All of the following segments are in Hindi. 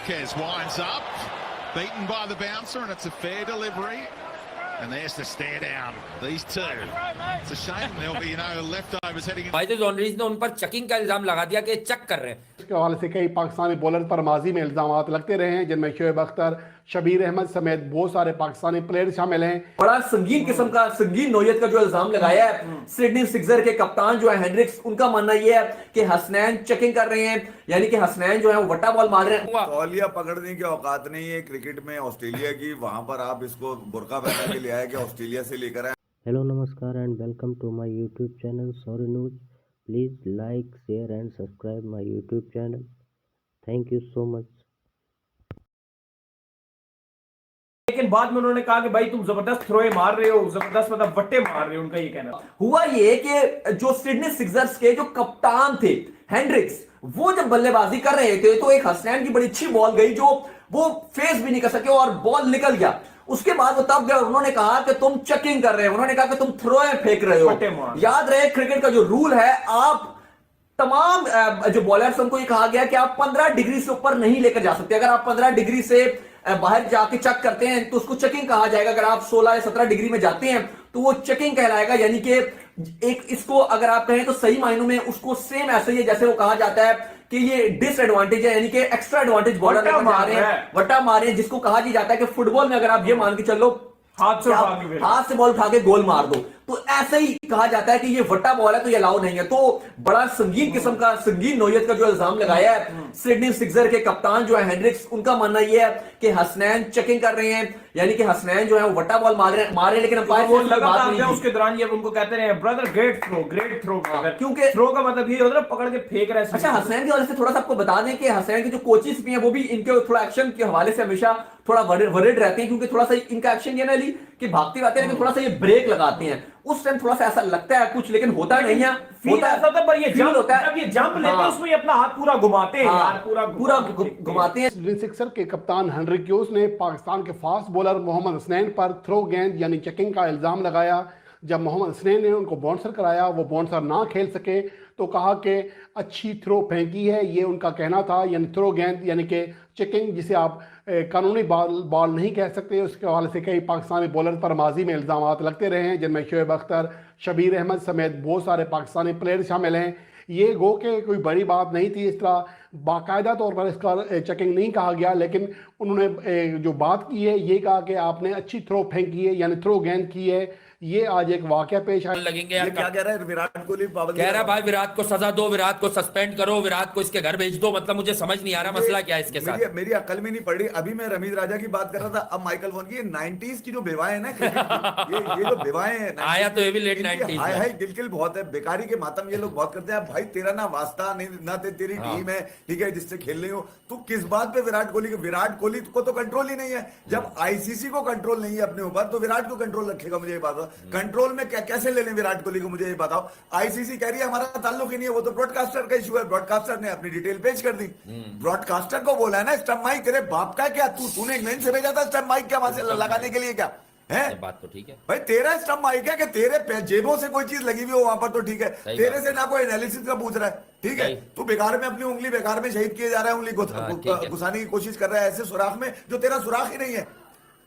Marquez winds up, beaten by the bouncer, and it's a fair delivery. And there's the stare down. These two. It's a shame there'll be leftovers heading in. फायदे जॉनरीज ने उन पर चेकिंग का इल्जाम लगा दिया कि चेक कर रहे हैं। इसके हवाले से कई पाकिस्तानी बॉलर पर माजी में इल्जाम लगते रहे हैं, जिनमें शोएब अख्तर, शबीर अहमद समेत बहुत सारे पाकिस्तानी प्लेयर शामिल हैं। बड़ा संगीन किस्म का, संगीन नौयत का जो इल्जाम लगाया है सिडनी सिक्सर के कप्तान जो है हेंड्रिक्स, उनका मानना यह है कि हसनैन चेकिंग कर रहे हैं, यानी कि हसनैन जो है वो वट्टा बॉल मार रहे हैं। तौलिया पकड़ने की औकात नहीं है क्रिकेट में ऑस्ट्रेलिया की, वहां पर आप इसको बुर्का पहना के ले आए कि ऑस्ट्रेलिया से लेकर आए। हेलो नमस्कार and welcome to my YouTube channel sorry news. Please like share and subscribe my YouTube channel. Thank you so much. लेकिन बाद में उन्होंने कहा कि भाई तुम जबरदस्त थ्रोए मार रहे हो, जबरदस्त मतलब वट्टे मार रहे हो, उनका ये कहना हुआ ये कि जो सिडनी सिक्सर्स के जो कप्तान थे हेंड्रिक्स, वो जब बल्लेबाजी कर रहे थे तो एक हसनैन की बड़ी अच्छी बॉल गई जो वो फेस भी नहीं कर सके और बॉल निकल गया। उसके बाद वो तब गया, उन्होंने कहा कि तुम चेकिंग कर रहे हो, उन्होंने कहा कि तुम थ्रोए फेंक रहे हो। याद रहे क्रिकेट का जो रूल है, आप तमाम जो बॉलर्स उनको ये कहा गया कि आप 15 डिग्री से ऊपर नहीं लेकर जा सकते। अगर आप 15 डिग्री से बाहर जाके चेक करते हैं तो उसको चेकिंग कहा जाएगा। अगर आप 16 या 17 डिग्री में जाते हैं तो वो चेकिंग कहलाएगा। यानी कि एक इसको अगर आप कहें तो सही मायनों में उसको सेम ऐसे ही है जैसे वो कहा जाता है कि ये डिसएडवांटेज है, यानी कि एक्स्ट्रा एडवांटेज बॉलर लेकर जा रहे हैं, वट्टा मारे, जिसको कहा जाता है कि फुटबॉल में अगर आप ये मान के चलो हाथ से बॉल उठा के गोल मार दो, तो ऐसे ही कहा जाता है कि ये वट्टा बॉल है तो ये अलाउ नहीं है। तो बड़ा संगीन किस्म का, संगीन नौयत का जो इल्जाम लगाया है सिडनी सिक्सर के कप्तान जो है हेंड्रिक्स, उनका मानना यह है कि हसनैन चेकिंग कर रहे हैं, यानी कि हसनैन जो है वो वट्टा बॉल मार रहे हैं, लेकिन उसके दौरान ये उनको कहते रहे ब्रदर ग्रेट थ्रो, क्योंकि थ्रो का मतलब ये होता है पकड़ के फेंक रहे हैं। अच्छा, हसनैन की वजह से थोड़ा सा आपको बता दें कि हसनैन के जो कोचेस भी हैं वो भी इनके थोड़ा एक्शन के हवाले से हमेशा थोड़ा वरिड रहते हैं, क्योंकि थोड़ा सा इनका एक्शन ये ना ली कि भागते रहते हैं, लेकिन थोड़ा सा ये ब्रेक लगाते हैं, उस टाइम थोड़ा सा ऐसा लगता है कुछ, लेकिन होता नहीं है। होता है पर ये जंप होता है, जब ये जंप लेते हैं उसमें अपना हाथ पूरा घुमाते हैं यार, पूरा घुमाते हैं। सिडनी सिक्सर के कप्तान हेनरिक ने पाकिस्तान के फास्ट बॉलर मोहम्मद हसनैन पर थ्रो गेंद यानी चेकिंग का इल्ज़ाम लगाया। जब मोहम्मद हसनैन ने उनको बाउंसर कराया, वो बाउंसर ना खेल सके तो कहा कि अच्छी थ्रो फेंकी है, ये उनका कहना था। यानी थ्रो गेंद यानी कि चेकिंग, जिसे आप कानूनी बॉल नहीं कह सकते। उसके हवाले से कई पाकिस्तानी बॉलर पर माजी में इल्ज़ाम लगते रहे हैं, जिनमें शोएब अख्तर, शबीर अहमद समेत बहुत सारे पाकिस्तानी प्लेयर शामिल हैं। ये गो के कोई बड़ी बात नहीं थी, इस तरह बाकायदा तौर पर इसका चेकिंग नहीं कहा गया, लेकिन उन्होंने जो बात की है ये कहा कि आपने अच्छी थ्रो फेंकी है, यानी थ्रो गेंद की है। ये आज एक वाकया पेश आया। लगेंगे यार, क्या कह रहा है विराट कोहली? कह रहा है भाई विराट को सजा दो, विराट को सस्पेंड करो, विराट को इसके घर भेज दो। मतलब मुझे समझ नहीं आ रहा मसला क्या है इसके साथ। मेरी अकल में नहीं पड़ रही। अभी मैं रमीज राजा की बात कर रहा था, अब माइकल वॉन की 90s की जो बेवाएं हैं ना, ये जो बेवाएं हैं, आया तो ये भी लेट 90s हाय हाय गिलगिल बहुत है, बेकारी के मातम ये लोग बहुत करते हैं। भाई तेरा ना वास्ता नहीं ना तेरी टीम है, ठीक है, जिससे खेल रही हो, तू किस बात पे विराट कोहली को तो कंट्रोल ही नहीं है। जब आईसीसी को कंट्रोल नहीं है अपने ऊपर, तो विराट को कंट्रोल रखेगा? मुझे ये बात कंट्रोल में कैसे ले लें विराट कोहली को, मुझे ये बताओ। आईसीसी कह रही है हमारा ताल्लुक ही नहीं है, वो तो ब्रॉडकास्टर का इशू है। ब्रॉडकास्टर ने अपनी डिटेल पेश कर दी, ब्रॉडकास्टर को बोला है ना स्टंप माइक तेरे बाप का क्या, तूने इंग्लैंड से भेजा था स्टंप माइक क्या वहां से लगाने के लिए क्या है? बात तो ठीक है भाई, तेरा स्टंप माइक है कि तेरे जेबों से कोई चीज लगी हुई हो वहां पर, तो ठीक है। तेरे से ना कोई एनालिसिस का पूछ रहा है, ठीक है। तू बेकार में अपनी उंगली बेकार में शहीद किए जा रहा है, उंगली घुसाने की कोशिश कर रहा है ऐसे सुराख में जो तेरा सुराख ही नहीं है।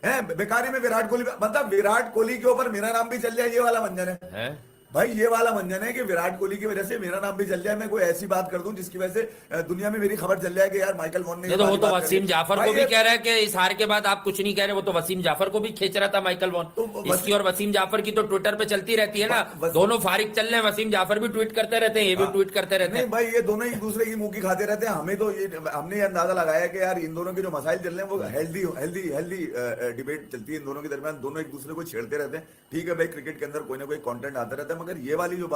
बेकारी में विराट कोहली, मतलब विराट कोहली के ऊपर मेरा नाम भी चल जाए, ये वाला मंजन है भाई, ये वाला मंजन है कि विराट कोहली की वजह से मेरा नाम भी चल जाए, मैं कोई ऐसी बात कर दूं जिसकी वजह से दुनिया में मेरी खबर चल जाए कि यार माइकल वॉन ने। तो वो तो वसीम जाफर को भी कह रहा है कि इस हार के बाद आप कुछ नहीं कह रहे, वो तो वसीम जाफर को भी खींच रहा था माइकल वॉन। इसकी और वसीम जाफर की तो ट्विटर पे चलती रहती है ना, दोनों फारिग चल रहे हैं, वसीम जाफर भी ट्वीट करते रहते हैं, ये भी ट्वीट करते रहते हैं। भाई ये दोनों एक दूसरे की मुंह की खाते रहते हैं। हमें तो ये हमने ये अंदाजा लगाया कि यार इन दोनों के जो मसाइल चल रहे हैं वो हेल्दी डिबेट चलती है इन दोनों के दरमियान, दोनों एक दूसरे को छेड़ते रहते हैं। ठीक है भाई, क्रिकेट के अंदर कोई ना कोई कंटेंट आता रहता है, मगर ये वाली जो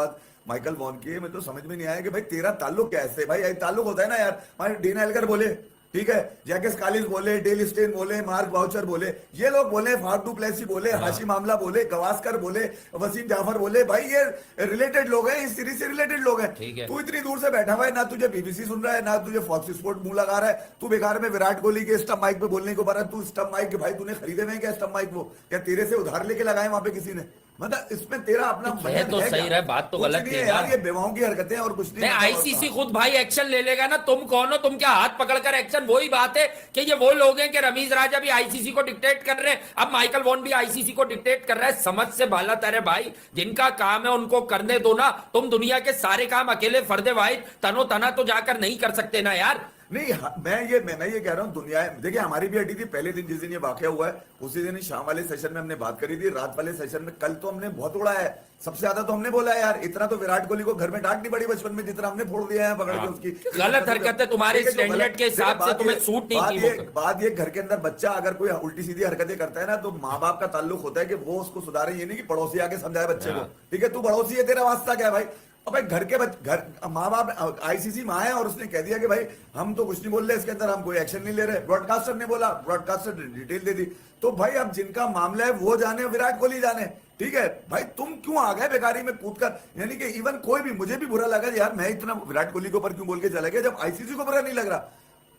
माइकल वॉन की मैं तो समझ में नहीं आया कि भाई तेरा ताल्लुक क्या है? भाई ताल्लुक होता है ना यार, हमारे डीन एल्गर बोले, ठीक है, जैकेस कालिस बोले, डेल स्टेन बोले, मार्क बाउचर बोले, ये लोग बोले, फाफ डू प्लेसी बोले, हाशिम आमला बोले, गवास्कर बोले, वसीम जाफर बोले, भाई ये रिलेटेड लोग हैं, इस सीरीज से रिलेटेड लोग हैं। तू इतनी दूर से बैठा हुआ है, ना तुझे बीबीसी सुन रहा है, ना तुझे फॉक्स स्पोर्ट मुंह लगा रहा है, तू बेकार में विराट कोहली के स्टंप माइक पे बोलने को बना। तू स्टंप माइक के भाई तूने खरीदे में क्या स्टंप माइक? वो क्या तेरे से उधार लेके लगाए वहां पे किसी ने? मतलब इसमें तेरा अपना है तो है सही क्या? रहा, बात तो कुछ गलत नहीं है है यार, यार। ये बेवाओं की हरकतें हैं और कुछ नहीं। नहीं, मतलब आईसीसी खुद भाई एक्शन ले लेगा ना। तुम कौन हो, तुम क्या हाथ पकड़कर एक्शन? वही बात है कि ये वो लोग हैं कि रमीज राजा भी आईसीसी को डिक्टेट कर रहे हैं, अब माइकल वॉन भी आईसीसी को डिक्टेट कर रहा है। समझ से बाला तेरे भाई, जिनका काम है उनको करने दो ना। तुम दुनिया के सारे काम अकेले फर्दे वाहिद तनो तना तो जाकर नहीं कर सकते ना यार। नहीं, मैं ये कह रहा हूँ, दुनिया देखिए हमारी भी हटी थी पहले दिन जिस दिन ये वाकया हुआ है, उसी दिन ही शाम वाले सेशन में हमने बात करी थी, रात वाले सेशन में कल तो हमने बहुत उड़ा है। सबसे ज्यादा तो हमने बोला है यार, इतना तो विराट कोहली को घर में डांट नहीं पड़ी बचपन में जितना हमने फोड़ दिया है पकड़ के उसकी। गलत हरकत है तुम्हारे स्टैंडर्ड के हिसाब से, तुम्हें सूट नहीं की। बात ये घर के अंदर बच्चा अगर कोई उल्टी सीधी हरकतें करता है ना, तो माँ बाप का ताल्लुक होता है कि वो उसको सुधारे, ये नहीं कि पड़ोसी आके समझाए बच्चे को। ठीक है, तू पड़ोसी है, तेरा वास्ता क्या है भाई? अब भाई घर के घर माँ बाप, आईसीसी माँ है और उसने कह दिया कि भाई हम तो कुछ नहीं बोल रहे इसके अंदर, हम कोई एक्शन नहीं ले रहे। ब्रॉडकास्टर ने बोला, ब्रॉडकास्टर ने डिटेल दे दी। तो भाई अब जिनका मामला है वो जाने, विराट कोहली जाने। ठीक है भाई, तुम क्यों आ गए बेकारी में कूदकर? यानी कि इवन कोई भी, मुझे भी बुरा लगा यार, मैं इतना विराट कोहली के ऊपर क्यों बोल के चला गया जब आईसीसी को बुरा नहीं लग रहा।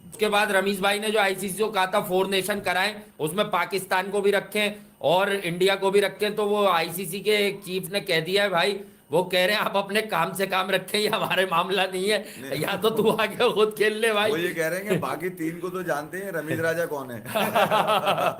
उसके बाद रमीश भाई ने जो आईसीसी को कहा था 4 नेशन कराएं, उसमें पाकिस्तान को भी रखें और इंडिया को भी रखें, तो वो आईसीसी के चीफ ने कह दिया है भाई, वो कह रहे हैं आप अपने काम से काम रखें, ये हमारे मामला नहीं है, या तो तू आगे खुद खेल ले भाई। वो ये कह रहे हैं कि बाकी 3 को तो जानते हैं, रमीज राजा कौन है?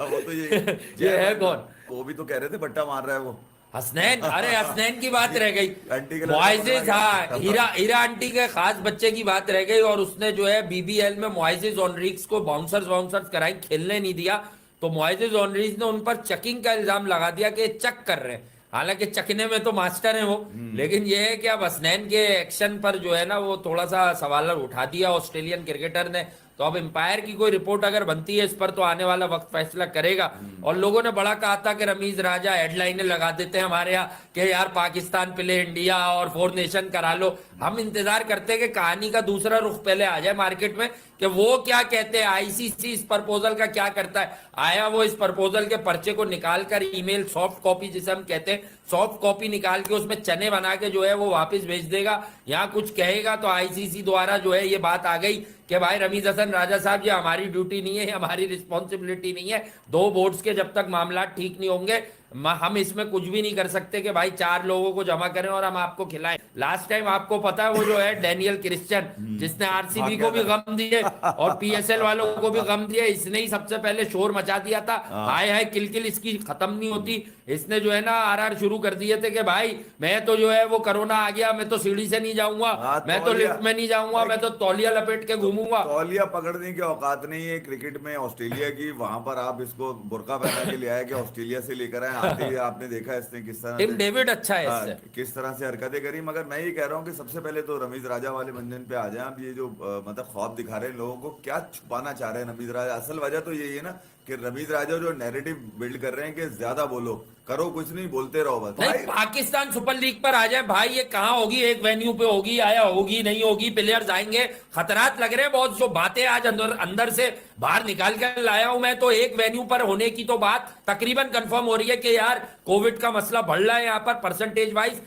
वो तो ये है कौन? वो भी तो कह रहे थे बट्टा मार रहा है वो हसनैन। अरे हसनैन की बात रह गई, आंटी के मुआजिज, हाँ, हीरा आंटी के खास बच्चे की बात रह गई। और उसने जो है बीबीएल में मुआजिज ऑनरिक्स को बाउंसर्स कराई, खेलने नहीं दिया, तो मुआजिज ऑनरिक्स ने उन पर चेकिंग का इल्जाम लगा दिया कि चेक कर रहे हैं। हालांकि चकने में तो मास्टर है वो, लेकिन ये है कि अब हसनैन के एक्शन पर जो है ना वो थोड़ा सा सवाल उठा दिया ऑस्ट्रेलियन क्रिकेटर ने। तो अब एम्पायर की कोई रिपोर्ट अगर बनती है इस पर तो आने वाला वक्त फैसला करेगा। और लोगों ने बड़ा कहा था कि रमीज राजा हेडलाइनें लगा देते हैं हमारे यहाँ कि यार पाकिस्तान पहले इंडिया और 4 नेशन करा लो। हम इंतजार करते हैं कि कहानी का दूसरा रुख पहले आ जाए मार्केट में कि वो क्या कहते हैं, आईसीसी इस प्रपोजल का क्या करता है। आया वो इस प्रपोजल के पर्चे को निकालकर ईमेल सॉफ्ट कॉपी जिसे हम कहते हैं, सॉफ्ट कॉपी निकाल के उसमें चने बना के जो है वो वापस भेज देगा। यहाँ कुछ कहेगा तो आईसीसी द्वारा जो है ये बात आ गई कि भाई रमीज हसन राजा साहब, ये हमारी ड्यूटी नहीं है, हमारी रिस्पॉन्सिबिलिटी नहीं है। 2 बोर्ड्स के जब तक मामला ठीक नहीं होंगे हम इसमें कुछ भी नहीं कर सकते कि भाई 4 लोगों को जमा करें और हम आपको खिलाएं। लास्ट टाइम आपको पता है वो जो है डैनियल क्रिश्चियन, जिसने आरसीबी को भी गम दिए और पीएसएल वालों को भी गम दिए, इसने ही सबसे पहले शोर मचा दिया था। हाय हाय किलकिल इसकी खत्म नहीं होती। इसने जो है ना आरआर शुरू कर दिए थे कि भाई मैं तो जो है वो कोरोना आ गया, मैं तो सीढ़ी से नहीं जाऊंगा, मैं तो लिफ्ट में नहीं जाऊंगा, मैं तो तौलिया लपेट के घूमूंगा। तौलिया पकड़ने की औकात नहीं है क्रिकेट में ऑस्ट्रेलिया की। वहां पर आप इसको बुर्का पहना के ले आए कि ऑस्ट्रेलिया से लेकर आए, आते ही आपने देखा इसने किस तरह टिम डेविड अच्छा है इससे, किस तरह से हरकतें करी। मगर मैं ये कह रहा हूँ कि सबसे पहले तो रमीज राजा वाले मंजन पे आ जाए। आप ये जो मतलब ख्वाब दिखा रहे हैं लोगों को, क्या छुपाना चाह रहे हैं रमीज राजा? असल वजह तो यही है ना कि रमीज राजा जो नैरेटिव बिल्ड कर रहे हैं कि ज्यादा बोलो, करो कुछ नहीं, बोलते रहो बस। नहीं, पाकिस्तान सुपर लीग पर आ जाए भाई, ये कहाँ होगी? एक वेन्यू पे होगी, आया होगी नहीं होगी, प्लेयर्स आएंगे, खतरात लग रहे हैं बहुत। जो बातें आज अंदर से बाहर निकाल कर लाया हूं मैं, तो एक वेन्यू पर होने की तो बात तकरीबन कंफर्म हो रही है कि यार कोविड का मसला बढ़ रहा है यहाँ पर परसेंटेज वाइज।